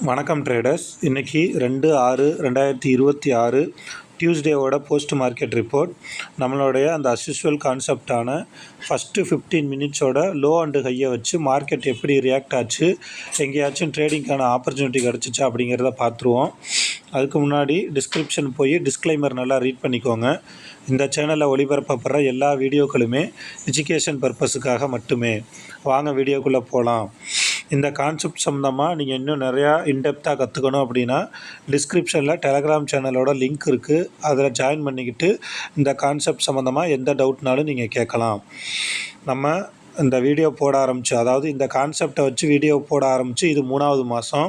வணக்கம் ட்ரேடர்ஸ். இன்றைக்கி 2/6/2026 டியூஸ்டேவோட post market report. நம்மளுடைய அந்த அஸ்யூஷுவல் கான்செப்டான ஃபஸ்ட்டு 15 மினிட்ஸோட லோ அண்டு ஹையை வச்சு மார்க்கெட் எப்படி ரியாக்ட் ஆச்சு, எங்கேயாச்சும் ட்ரேடிங்க்கான ஆப்பர்ச்சுனிட்டி கிடச்சிச்சா அப்படிங்கிறத பார்த்துருவோம். அதுக்கு முன்னாடி டிஸ்கிரிப்ஷன் போய் டிஸ்க்ளைமர் நல்லா ரீட் பண்ணிக்கோங்க. இந்த சேனலில் ஒளிபரப்பப்படுற எல்லா வீடியோக்களுமே எஜுகேஷன் பர்பஸுக்காக மட்டுமே. வாங்க வீடியோக்குள்ளே போகலாம். இந்த கான்செப்ட் சம்மந்தமாக நீங்கள் இன்னும் நிறையா இன்டெப்த்தாக கற்றுக்கணும் அப்படின்னா டிஸ்கிரிப்ஷனில் டெலகிராம் சேனலோட லிங்க் இருக்குது. அதில் ஜாயின் பண்ணிக்கிட்டு இந்த கான்செப்ட் சம்மந்தமாக எந்த டவுட்னாலும் நீங்கள் கேட்கலாம். நம்ம இந்த வீடியோ போட ஆரம்பித்து, அதாவது இந்த கான்செப்டை வச்சு வீடியோ போட ஆரம்பித்து இது 3வது மாதம்.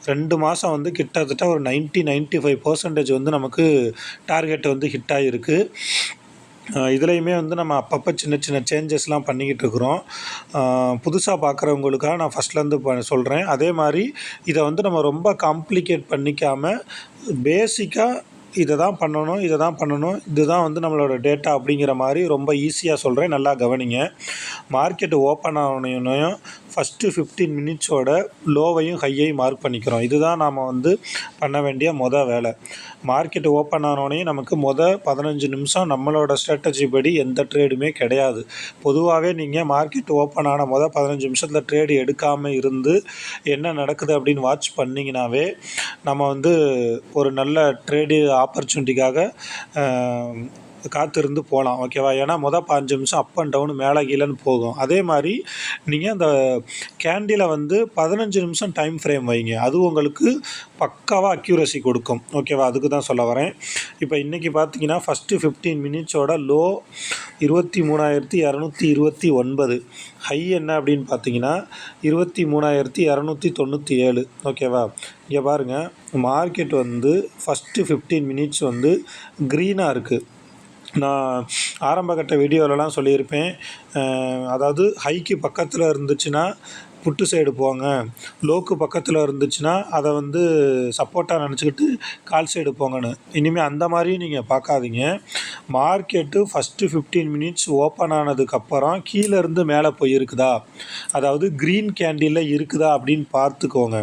2 மாதம் வந்து கிட்டத்தட்ட ஒரு 95% வந்து நமக்கு டார்கெட் வந்து ஹிட் ஆகிருக்கு. இதுலேயுமே வந்து நம்ம அப்பப்போ சின்ன சின்ன சேஞ்சஸ்லாம் பண்ணிக்கிட்டு இருக்கிறோம். புதுசாக பார்க்குறவங்களுக்காக நான் ஃபஸ்ட்லேருந்து சொல்கிறேன். அதே மாதிரி இதை வந்து நம்ம ரொம்ப காம்ப்ளிகேட் பண்ணிக்காமல் பேசிக்காக இதை தான் பண்ணணும், இதுதான் வந்து நம்மளோட டேட்டா அப்படிங்கிற மாதிரி ரொம்ப ஈஸியாக சொல்கிறேன். நல்லா கவனிங்க. மார்க்கெட் ஓப்பன் ஆனோனையும் ஃபஸ்ட்டு 15 மினிட்ஸோட லோவையும் ஹையையும் மார்க் பண்ணிக்கிறோம். இதுதான் நாம் வந்து பண்ண வேண்டிய வேலை. மார்க்கெட் ஓப்பன் ஆனோனையும் நமக்கு 15 நிமிஷம் நம்மளோட ஸ்ட்ராட்டஜி படி எந்த ட்ரேடுமே கிடையாது. பொதுவாகவே நீங்கள் மார்க்கெட் ஓப்பன் ஆன 15 நிமிஷத்தில் ட்ரேடு எடுக்காமல் இருந்து என்ன நடக்குது அப்படின்னு வாட்ச் பண்ணிங்கனாவே நம்ம வந்து ஒரு நல்ல ட்ரேடு ஆப்பர்ச்சுனிட்டிக்காக காத்திருந்து போகலாம். ஓகேவா? ஏன்னா 15 நிமிஷம் அப் அண்ட் டவுன் மேலே கீழேன்னு போகும். அதே மாதிரி நீங்கள் அந்த கேண்டிலை வந்து 15 நிமிஷம் டைம் ஃப்ரேம் வைங்க. அது உங்களுக்கு பக்காவாக அக்யூரசி கொடுக்கும். ஓகேவா? அதுக்கு தான் சொல்ல வரேன். இப்போ இன்றைக்கி பார்த்தீங்கன்னா ஃபஸ்ட்டு 15 மினிட்ஸோட லோ 23,229. ஹை என்ன அப்படின்னு பார்த்தீங்கன்னா 23,297. ஓகேவா? இங்கே பாருங்கள், மார்க்கெட் வந்து ஃபஸ்ட்டு 15 மினிட்ஸ் வந்து க்ரீனாக இருக்குது. நான் ஆரம்பகட்ட வீடியோலலாம் சொல்லியிருப்பேன். அதாவது ஹைக்கு பக்கத்தில் இருந்துச்சுன்னா புட்டு சைடு போங்க, லோக்கு பக்கத்தில் இருந்துச்சுன்னா அதை வந்து சப்போர்ட்டாக நினச்சிக்கிட்டு கால் சைடு போங்கன்னு. இனிமேல் அந்த மாதிரியும் நீங்கள் பார்க்காதீங்க. மார்க்கெட்டு ஃபஸ்ட்டு 15 மினிட்ஸ் ஓப்பன் ஆனதுக்கப்புறம் கீழேருந்து மேலே போயிருக்குதா, அதாவது க்ரீன் கேண்டிலில் இருக்குதா அப்படின்னு பார்த்துக்கோங்க.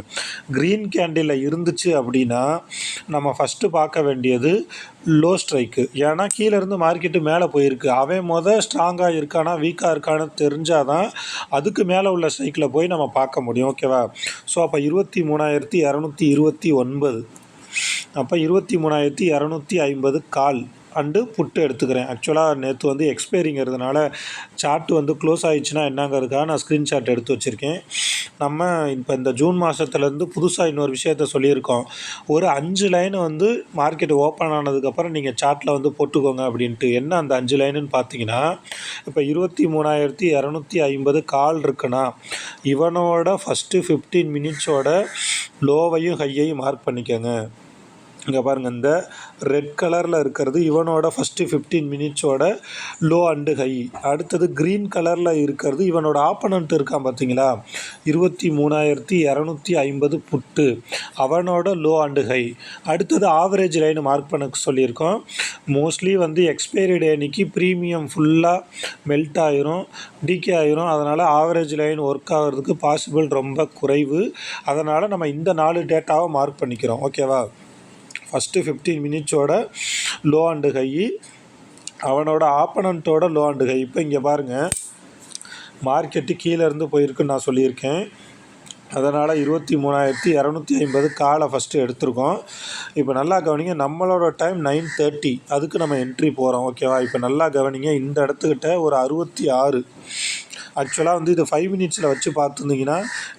க்ரீன் கேண்டிலில் இருந்துச்சு அப்படின்னா நம்ம ஃபஸ்ட்டு பார்க்க வேண்டியது லோ ஸ்ட்ரைக்கு. ஏன்னா கீழேருந்து மார்க்கெட்டு மேலே போயிருக்கு. அவன் ஸ்ட்ராங்காக இருக்கானா வீக்காக இருக்கான்னு தெரிஞ்சால் தான் அதுக்கு மேலே உள்ள ஸ்ட்ரைக்கில் போய் நம்ம பார்க்க முடியும். ஓகேவா? ஸோ அப்போ 23,229, அப்போ 23,250 கால் அண்டு புட்டு எடுத்துக்கிறேன். ஆக்சுவலாக நேற்று வந்து எக்ஸ்பைரிங்கிறதுனால சார்ட்டு வந்து க்ளோஸ் ஆகிடுச்சுன்னா என்னங்கிறதுக்காக நான் ஸ்க்ரீன்ஷாட் எடுத்து வச்சுருக்கேன். நம்ம இப்போ இந்த ஜூன் மாதத்துலேருந்து புதுசாக இன்னொரு விஷயத்த சொல்லியிருக்கோம். ஒரு 5 லைன் வந்து மார்க்கெட் ஓப்பன் ஆனதுக்கப்புறம் நீங்கள் சார்ட்டில் வந்து போட்டுக்கோங்க அப்படின்ட்டு. என்ன அந்த 5 லைனுன்னு பார்த்தீங்கன்னா, இப்போ 23,250 கால் இருக்குன்னா இவனோட ஃபஸ்ட்டு 15 மினிட்ஸோட லோவையும் ஹையையும் மார்க் பண்ணிக்கோங்க. இங்கே பாருங்கள், இந்த ரெட் கலரில் இருக்கிறது இவனோட ஃபஸ்ட்டு 15 மினிட்ஸோட லோ அண்டு ஹை. அடுத்தது க்ரீன் கலரில் இருக்கிறது இவனோட ஆப்பனண்ட் இருக்கான் பார்த்தீங்களா, 23,250 புட்டு, அவனோட லோ அண்டு ஹை. அடுத்தது ஆவரேஜ் லைன் மார்க் பண்ண சொல்லியிருக்கோம். மோஸ்ட்லி வந்து எக்ஸ்பைரி டே அன்றைக்கி ப்ரீமியம் ஃபுல்லாக மெல்ட் ஆயிரும், டிகே ஆயிரும். அதனால் ஆவரேஜ் லைன் ஒர்க் ஆகிறதுக்கு பாசிபிள் ரொம்ப குறைவு. அதனால் நம்ம இந்த 4 டேட்டாவை மார்க் பண்ணிக்கிறோம். ஓகேவா? ஃபஸ்ட்டு 15 மினிட்ஸோட லோ அண்டு ஹை, அவனோட ஆப்பனண்ட்டோட லோ அண்டு ஹை. இப்போ இங்கே பாருங்கள், மார்க்கெட்டு கீழேருந்து போயிருக்குன்னு நான் சொல்லியிருக்கேன். அதனால் 23,250 காலை ஃபஸ்ட்டு எடுத்திருக்கோம். இப்போ நல்லா கவனிங்க, நம்மளோட டைம் 9:30, அதுக்கு நம்ம என்ட்ரி போகிறோம். ஓகேவா? இப்போ நல்லா கவனிங்க, இந்த இடத்துக்கிட்ட ஒரு 66. ஆக்சுவலாக வந்து இது 5 மினிட்ஸில் வச்சு பார்த்துருந்தீங்கன்னா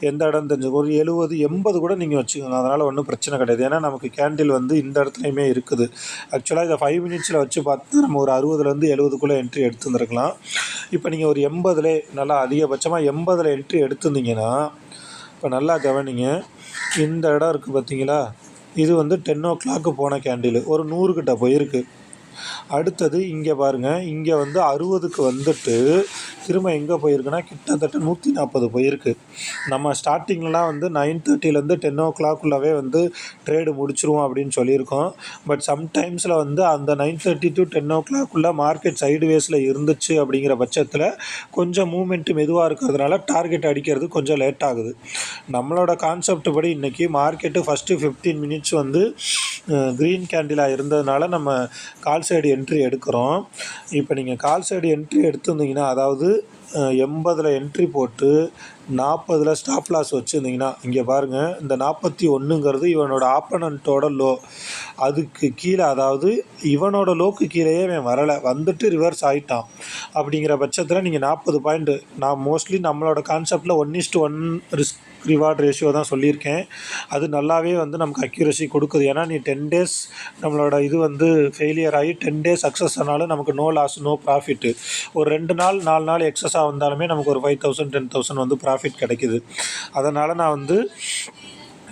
எந்த இடம் தெரிஞ்சு ஒரு 70, 80 கூட நீங்கள் வச்சுக்கோங்க. அதனால் ஒன்றும் பிரச்சனை கிடையாது. ஏன்னா நமக்கு கேண்டில் வந்து இந்த இடத்துலையுமே இருக்குது. ஆக்சுவலாக இதை 5 மினிட்ஸில் வச்சு பார்த்து நம்ம ஒரு 60லேருந்து 70க்குள்ளே என்ட்ரி எடுத்துருந்துருக்கலாம். இப்போ நீங்கள் ஒரு 80லே நல்லா அதிகபட்சமாக 80ல் என்ட்ரி எடுத்துருந்தீங்கன்னா, இப்போ நல்லா கவனிங்க, இந்த இடம் இருக்குது பார்த்தீங்களா, இது வந்து 10 o'clock போன கேண்டில் ஒரு 100 கிட்ட போயிருக்கு. அடுத்தது இங்கே பாருங்கள், இங்கே வந்து 60க்கு வந்துட்டு திரும்ப எங்கே போயிருக்குன்னா கிட்டத்தட்ட 140 போயிருக்கு. நம்ம ஸ்டார்டிங்லலாம் வந்து 9:30லேருந்து 10 வந்து ட்ரேடு முடிச்சிருவோம் அப்படின்னு சொல்லியிருக்கோம். பட் சம்டைம்ஸில் வந்து அந்த 9:30 to 10 மார்க்கெட் சைடுவேஸில் இருந்துச்சு அப்படிங்கிற பட்சத்தில் கொஞ்சம் மூமெண்ட்டு மெதுவாக இருக்கிறதுனால டார்கெட் அடிக்கிறது கொஞ்சம் லேட் ஆகுது. நம்மளோட கான்செப்ட் படி இன்றைக்கி மார்க்கெட்டு ஃபஸ்ட்டு 15 மினிட்ஸ் வந்து க்ரீன் கேண்டிலாக இருந்ததுனால நம்ம கால் சைடு என்ட்ரி எடுக்கிறோம். இப்போ நீங்கள் கால் சைடு என்ட்ரி எடுத்திருந்தீங்கன்னா, அதாவது 80ல் என்ட்ரி போட்டு 40ல் ஸ்டாப் லாஸ் வச்சுருந்தீங்கன்னா, இங்கே பாருங்கள், இந்த 41ங்கிறது இவனோட ஆப்பனண்ட்டோட லோ. அதுக்கு கீழே, அதாவது இவனோட லோக்கு கீழேயே இவன் வரலை, வந்துட்டு ரிவர்ஸ் ஆகிட்டான். அப்படிங்கிற பட்சத்தில் நீங்கள் 40 பாயிண்ட்டு, நான் மோஸ்ட்லி நம்மளோட கான்செப்டில் 1:1 ரிஸ்க் ரிவார்ட் ரேஷியோ தான் சொல்லியிருக்கேன். அது நல்லாவே வந்து நமக்கு அக்யூரசி கொடுக்குது. ஏன்னா நீ 10 டேஸ் நம்மளோட இது வந்து ஃபெயிலியர் ஆகி 10 டேஸ் சக்ஸஸ் ஆனாலும் நமக்கு நோ லாஸ் நோ ப்ராஃபிட்டு. ஒரு 2 நாள் 4 நாள் எக்ஸஸாக வந்தாலுமே நமக்கு ஒரு 5,000 10,000 வந்து ப்ராஃபிட் கிடைக்குது. அதனால் நான் வந்து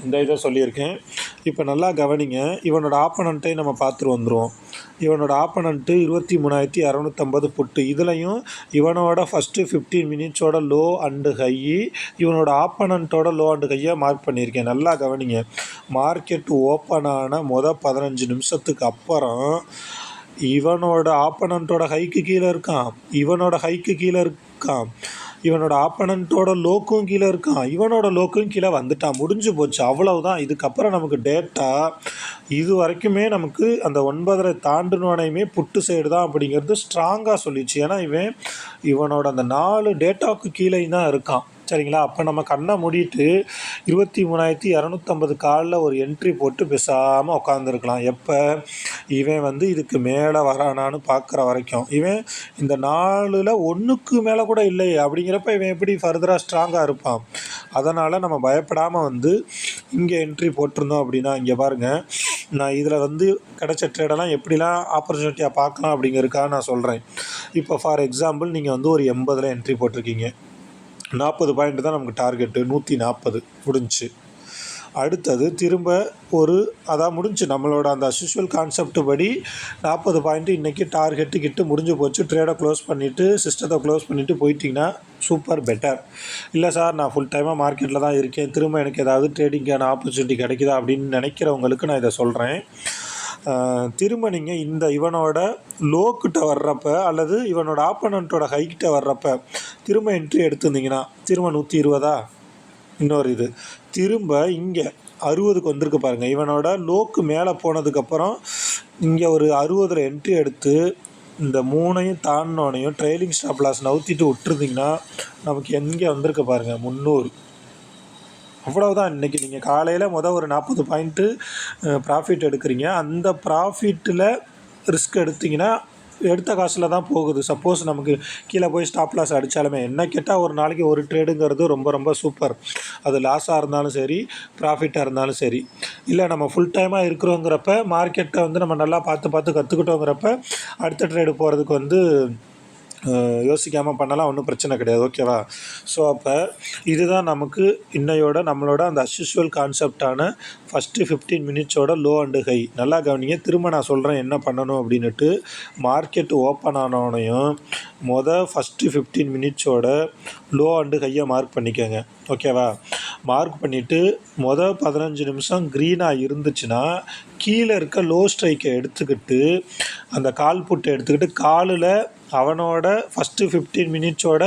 இந்த இதை சொல்லியிருக்கேன். இப்போ நல்லா கவனிங்க, இவனோட ஆப்பனண்ட்டை நம்ம பார்த்துட்டு வந்துடுவோம். இவனோட ஆப்பனண்ட்டு 23,650 புட்டு. இதுலையும் இவனோட ஃபஸ்ட்டு 15 மினிட்ஸோட லோ அண்டு ஹை, இவனோட ஆப்பனண்ட்டோட லோ அண்டு ஹையை மார்க் பண்ணியிருக்கேன். நல்லா கவனிங்க, மார்க்கெட் ஓப்பன் ஆன 15 நிமிஷத்துக்கு அப்புறம் இவனோட ஆப்பனண்ட்டோட ஹைக்கு கீழே இருக்கான், இவனோட ஹைக்கு கீழே இருக்கான், இவனோட ஆப்பனண்ட்டோட லோக்கும் கீழே இருக்கான், இவனோட லோக்கும் கீழே வந்துட்டான். முடிஞ்சு போச்சு, அவ்வளவுதான். இதுக்கப்புறம் நமக்கு டேட்டா இது வரைக்குமே நமக்கு அந்த 9.5 தாண்டினோனையுமே புட்டு சைடு தான் அப்படிங்கிறது ஸ்ட்ராங்காக சொல்லிச்சு. ஏன்னா இவனோட அந்த 4 டேட்டாவுக்கு கீழே தான் இருக்கான். சரிங்களா? அப்போ நம்ம கண்ணை மூடிட்டு 23,250 காலில் ஒரு என்ட்ரி போட்டு பேசாமல் உட்காந்துருக்கலாம். எப்போ இவன் வந்து இதுக்கு மேலே வரானான்னு பார்க்குற வரைக்கும். இவன் இந்த 4ல் 1க்கு மேலே கூட இல்லை அப்படிங்கிறப்ப இவன் எப்படி ஃபர்தராக ஸ்ட்ராங்காக இருப்பான். அதனால் நம்ம பயப்படாமல் வந்து இங்கே என்ட்ரி போட்டிருந்தோம் அப்படின்னா, இங்கே பாருங்கள், நான் இதில் வந்து கிடைச்ச ட்ரேடெல்லாம் எப்படிலாம் ஆப்பர்ச்சுனிட்டியாக பார்க்கலாம் அப்படிங்கிறதுக்காக நான் சொல்கிறேன். இப்போ ஃபார் எக்ஸாம்பிள் நீங்கள் வந்து ஒரு 80ல் என்ட்ரி போட்டிருக்கீங்க. 40 பாயிண்ட் தான் நமக்கு டார்கெட்டு. 140 முடிஞ்சு. அடுத்தது திரும்ப அதான் முடிஞ்சு. நம்மளோட அந்த அஸ்யூஷுவல் கான்செப்ட் படி 40 பாயிண்ட்டு இன்றைக்கி டார்கெட்டு கிட்ட முடிஞ்சு போச்சு. ட்ரேடை க்ளோஸ் பண்ணிவிட்டு சிஸ்டத்தை க்ளோஸ் பண்ணிவிட்டு போயிட்டிங்கன்னா சூப்பர் பெட்டர். இல்லை சார், நான் ஃபுல் டைமாக மார்க்கெட்டில் தான் இருக்கேன், திரும்ப எனக்கு ஏதாவது ட்ரேடிங்கான ஆப்பர்ச்சுனிட்டி கிடைக்குதா அப்படின்னு நினைக்கிறவங்களுக்கு நான் இதை சொல்கிறேன். திரும்ப நீங்கள் இவனோட லோக்கிட்ட வர்றப்ப அல்லது இவனோட ஆப்பனண்ட்டோட ஹைக்கிட்ட வர்றப்ப திரும்ப என்ட்ரி எடுத்துருந்தீங்கன்னா, திரும்ப 120 இன்னொரு இது திரும்ப இங்கே 60க்கு வந்திருக்கு பாருங்கள். இவனோட லோக்கு மேலே போனதுக்கப்புறம் இங்கே ஒரு 60ல் என்ட்ரி எடுத்து இந்த 3ஐயும் தாண்டினோனையும் ட்ரெயிலிங் ஸ்டாப் லாஸ் நவுத்திட்டு விட்டுருந்தீங்கன்னா நமக்கு எங்கே வந்திருக்கு பாருங்கள், 300. அவ்வளவுதான். இன்றைக்கி நீங்கள் காலையில் ஒரு 40 பாயிண்ட்டு ப்ராஃபிட் எடுக்கிறீங்க. அந்த ப்ராஃபிட்டில் ரிஸ்க் எடுத்திங்கன்னா எடுத்த காசில் தான் போகுது. சப்போஸ் நமக்கு கீழே போய் ஸ்டாப் லாஸ் அடித்தாலுமே, என்ன கேட்டால் ஒரு நாளைக்கு ஒரு ட்ரேடுங்கிறது ரொம்ப ரொம்ப சூப்பர். அது லாஸாக இருந்தாலும் சரி, ப்ராஃபிட்டாக இருந்தாலும் சரி. இல்லை நம்ம ஃபுல் டைமாக இருக்கிறோங்கிறப்ப, மார்க்கெட்டை வந்து நம்ம நல்லா பார்த்து கற்றுக்கிட்டோங்கிறப்ப அடுத்த ட்ரேடு போகிறதுக்கு வந்து யோசிக்காமல் பண்ணலாம், ஒன்றும் பிரச்சனை கிடையாது. ஓகேவா? ஸோ அப்போ இதுதான் நமக்கு இன்னையோட நம்மளோட அந்த அஸ்யூஷுவல் கான்செப்டான ஃபஸ்ட்டு 15 மினிட்ஸோட லோ அண்டு ஹை. நல்லா கவனிங்க, திரும்ப நான் சொல்கிறேன் என்ன பண்ணணும் அப்படின்ட்டு. மார்க்கெட் ஓப்பன் ஆனோடனையும் ஃபஸ்ட்டு 15 மினிட்ஸோட லோ அண்டு ஹையை மார்க் பண்ணிக்கோங்க. ஓகேவா? மார்க் பண்ணிவிட்டு 15 நிமிஷம் க்ரீனாக இருந்துச்சுன்னா கீழே இருக்க லோ ஸ்ட்ரைக்கை எடுத்துக்கிட்டு அந்த கால் புட்டை எடுத்துக்கிட்டு காலில் அவனோட ஃபஸ்ட்டு 15 மினிட்ஸோட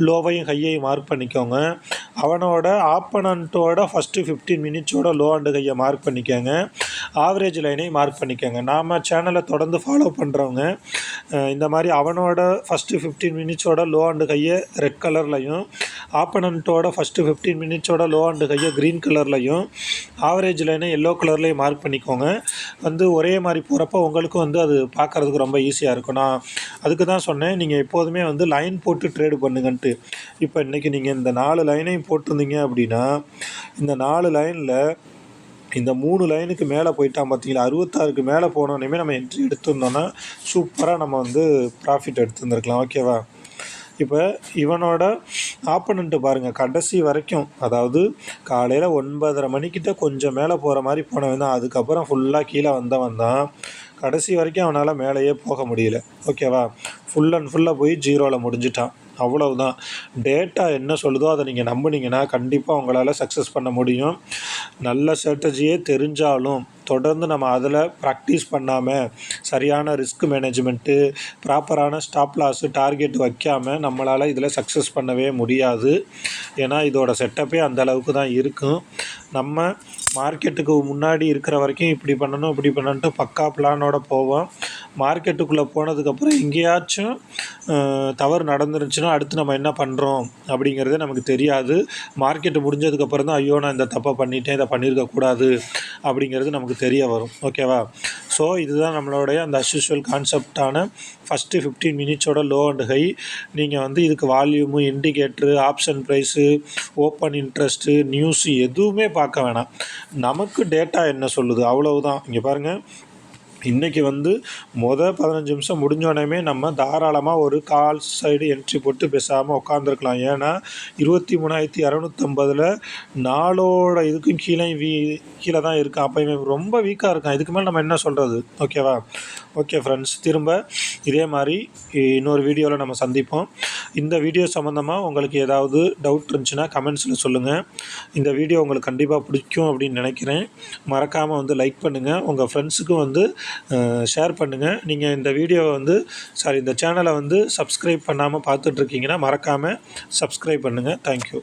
லோவையும் ஹையையும் மார்க் பண்ணிக்கோங்க. அவனோட ஆப்பனண்ட்டோட ஃபஸ்ட்டு 15 மினிட்ஸோட லோ அண்டு ஹையை மார்க் பண்ணிக்கோங்க. ஆவரேஜ் லைனையும் மார்க் பண்ணிக்கோங்க. நாம் சேனலை தொடர்ந்து ஃபாலோ பண்ணுறவங்க இந்த மாதிரி அவனோட ஃபஸ்ட்டு 15 மினிட்ஸோட லோ அண்டு ஹையை ரெட் கலர்லையும், ஆப்பனண்ட்டோட ஃபஸ்ட்டு 15 மினிட்ஸோட லோ அண்டு ஹையை க்ரீன் கலர்லையும், ஆவரேஜ் லைனை எல்லோ கலர்லேயும் மார்க் பண்ணிக்கோங்க. வந்து ஒரே மாதிரி போகிறப்ப உங்களுக்கும் வந்து அது பார்க்குறதுக்கு ரொம்ப ஈஸியாக இருக்கும். நான் அதுக்கு தான் சொன்னேன், நீங்கள் எப்போதுமே வந்து லைன் போட்டு ட்ரேடு பண்ணுங்கன்ட்டு. இப்போ இன்றைக்கி நீங்கள் இந்த 4 லைனையும் போட்டிருந்தீங்க அப்படின்னா, இந்த 4 லைனில் இந்த 3 லைனுக்கு மேலே போயிட்டான் பார்த்தீங்களா, 66க்கு மேலே போனோடனே நம்ம என்ட்ரி எடுத்துருந்தோன்னா சூப்பராக நம்ம வந்து ப்ராஃபிட் எடுத்துருந்துருக்கலாம். ஓகேவா? இப்போ இவனோட ஆப்பனண்ட்டு பாருங்கள், கடைசி வரைக்கும், அதாவது காலையில் 9:30 மணிக்கிட்ட கொஞ்சம் மேலே போகிற மாதிரி போனவன் தான். அதுக்கப்புறம் ஃபுல்லாக கீழே வந்தவன் தான். கடைசி வரைக்கும் அவனால் மேலேயே போக முடியல. ஓகேவா? ஃபுல் அண்ட் ஃபுல்லாக போய் 0வில் முடிஞ்சிட்டான். அவ்வளவுதான். டேட்டா என்ன சொல்லுதோ அதை நீங்கள் நம்புனீங்கன்னா கண்டிப்பாக உங்களால் சக்ஸஸ் பண்ண முடியும். நல்ல ஸ்ட்ராட்டஜியே தெரிஞ்சாலும் தொடர்ந்து நம்ம அதில் ப்ராக்டிஸ் பண்ணாமல் சரியான ரிஸ்க் மேனேஜ்மெண்ட்டு, ப்ராப்பரான ஸ்டாப் லாஸு, டார்கெட் வைக்காமல் நம்மளால் இதில் சக்ஸஸ் பண்ணவே முடியாது. ஏன்னா இதோட செட்டப்பே அந்த அளவுக்கு தான் இருக்கும். நம்ம மார்க்கெட்டுக்கு முன்னாடி இருக்கிற வரைக்கும் இப்படி பண்ணணும் இப்படி பண்ணணுன்ட்டு பக்கா பிளானோட போவோம். மார்க்கெட்டுக்குள்ளே போனதுக்கப்புறம் எங்கேயாச்சும் தவறு நடந்துருந்துச்சுன்னா அடுத்து நம்ம என்ன பண்ணுறோம் அப்படிங்கிறதே நமக்கு தெரியாது. மார்க்கெட்டு முடிஞ்சதுக்கப்புறம் தான் ஐயோ நான் இந்த தப்பை பண்ணிட்டேன், இதை பண்ணியிருக்கக்கூடாது அப்படிங்கிறது நமக்கு தெரிய வரும். ஓகேவா? ஸோ இதுதான் நம்மளுடைய அந்த அஸ்யூஷுவல் கான்செப்டான ஃபஸ்ட்டு 15 மினிட்ஸோட லோ அண்ட் ஹை. நீங்கள் இதுக்கு volume, indicator, option price, open interest, news எதுவுமே பார்க்க வேணாம். நமக்கு டேட்டா என்ன சொல்லுது அவ்வளவுதான். இங்கே பாருங்கள், இன்றைக்கி 15 நிமிஷம் முடிஞ்சோடனே நம்ம தாராளமாக ஒரு கால் சைடு என்ட்ரி போட்டு பேசாமல் உட்காந்துருக்கலாம். ஏன்னா 23,250 நாளோட இதுக்கும் கீழே தான் இருக்கான். அப்போ இவன் ரொம்ப வீக்காக இருக்கான். இதுக்கு மேலே நம்ம என்ன சொல்கிறது? ஓகேவா? ஓகே ஃப்ரெண்ட்ஸ், திரும்ப இதே மாதிரி இன்னொரு வீடியோவில் நம்ம சந்திப்போம். இந்த வீடியோ சம்மந்தமாக உங்களுக்கு ஏதாவது டவுட் இருந்துச்சுன்னா கமெண்ட்ஸில் சொல்லுங்கள். இந்த வீடியோ உங்களுக்கு கண்டிப்பாக பிடிக்கும் அப்படின்னு நினைக்கிறேன். மறக்காமல் லைக் பண்ணுங்கள். உங்கள் ஃப்ரெண்ட்ஸுக்கும் ஷேர் பண்ணுங்கள். நீங்கள் இந்த வீடியோவை இந்த சேனலை சப்ஸ்கிரைப் பண்ணாமல் பார்த்துட்ருக்கீங்கன்னா மறக்காமல் சப்ஸ்கிரைப் பண்ணுங்கள். தேங்க்யூ.